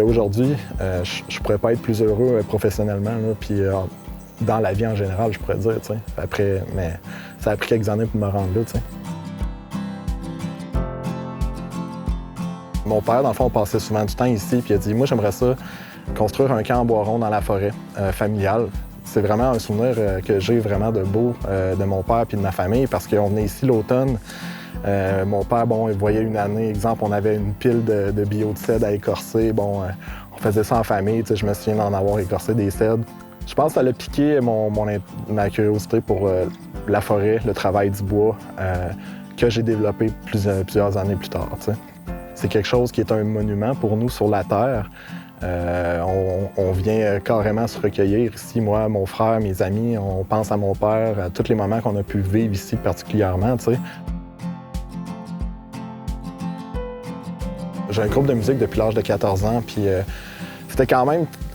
Aujourd'hui, je pourrais pas être plus heureux professionnellement, là, puis dans la vie en général, je pourrais dire, tu sais. Après, mais ça a pris quelques années pour me rendre là, tu sais. Mon père, dans le fond, passait souvent du temps ici, puis il a dit « Moi, j'aimerais ça construire un camp en bois rond dans la forêt familiale. » C'est vraiment un souvenir que j'ai vraiment de beau de mon père puis de ma famille, parce qu'on venait ici l'automne. Mon père, bon, il voyait une année, exemple, on avait une pile de bio de cèdre à écorcer. Bon, on faisait ça en famille, tu sais, je me souviens d'en avoir écorcé des cèdres. Je pense que ça a piqué ma curiosité pour la forêt, le travail du bois, que j'ai développé plusieurs années plus tard, tu sais. C'est quelque chose qui est un monument pour nous sur la Terre. On vient carrément se recueillir ici, moi, mon frère, mes amis. On pense à mon père, à tous les moments qu'on a pu vivre ici particulièrement, tu sais. J'ai un groupe de musique depuis l'âge de 14 ans, puis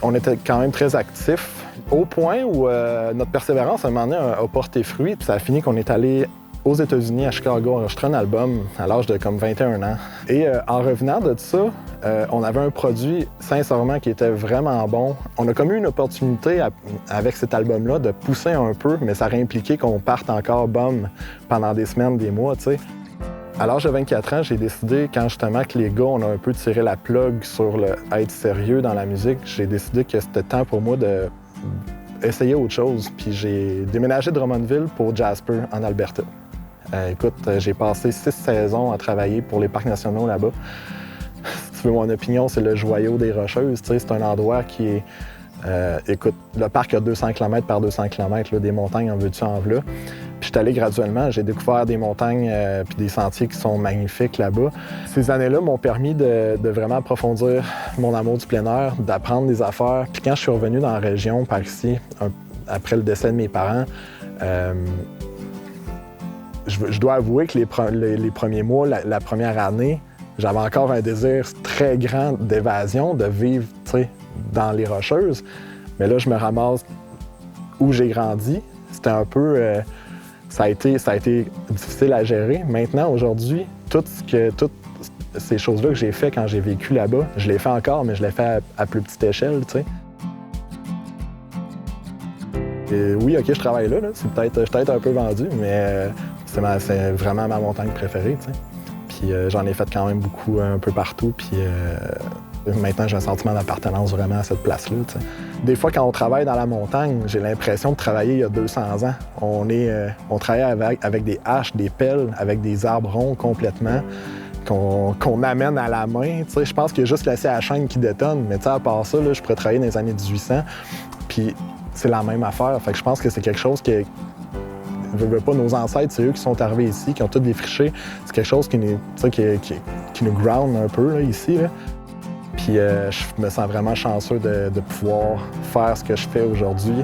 on était quand même très actifs, au point où notre persévérance, à un moment donné, a porté fruit, puis ça a fini qu'on est allé aux États-Unis, à Chicago, enregistrer un album à l'âge de comme 21 ans. Et en revenant de ça, on avait un produit, sincèrement, qui était vraiment bon. On a comme eu une opportunité avec cet album-là de pousser un peu, mais ça aurait impliqué qu'on parte encore bum pendant des semaines, des mois, tu sais. À l'âge de 24 ans, j'ai décidé, quand justement que les gars, on a un peu tiré la plug sur le être sérieux dans la musique, j'ai décidé que c'était temps pour moi d'essayer autre chose. Puis j'ai déménagé de Drummondville pour Jasper, en Alberta. Écoute, j'ai passé 6 saisons à travailler pour les parcs nationaux là-bas. Si tu veux mon opinion, c'est le joyau des Rocheuses. Tu sais, c'est un endroit qui est... écoute, le parc a 200 km par 200 km, là, des montagnes en veux-tu en v'là. Puis je suis allé graduellement, j'ai découvert des montagnes puis des sentiers qui sont magnifiques là-bas. Ces années-là m'ont permis de vraiment approfondir mon amour du plein air, d'apprendre des affaires. Puis quand je suis revenu dans la région, par ici, après le décès de mes parents, je dois avouer que les premiers mois, la première année, j'avais encore un désir très grand d'évasion, de vivre, tu sais, dans les Rocheuses. Mais là, je me ramasse où j'ai grandi. C'était un peu... ça a été difficile à gérer. Maintenant, aujourd'hui, toutes ces choses-là que j'ai fait quand j'ai vécu là-bas, je les fais encore, mais je les fais à plus petite échelle, tu sais. Et oui, OK, je travaille là. Je suis peut-être un peu vendu, mais c'est vraiment ma montagne préférée, tu sais. Puis j'en ai fait quand même beaucoup un peu partout, puis maintenant j'ai un sentiment d'appartenance vraiment à cette place-là, tu sais. Des fois, quand on travaille dans la montagne, j'ai l'impression de travailler il y a 200 ans. On travaille avec des haches, des pelles, avec des arbres ronds complètement, qu'on amène à la main, tu sais. Je pense qu'il y a juste la chaîne qui détonne, mais tu sais, à part ça, là, je pourrais travailler dans les années 1800, puis c'est la même affaire. Fait que je pense que c'est quelque chose qui... Veux pas, nos ancêtres, c'est eux qui sont arrivés ici, qui ont tout défriché. C'est quelque chose qui nous ground un peu là, ici. Là. Puis je me sens vraiment chanceux de pouvoir faire ce que je fais aujourd'hui.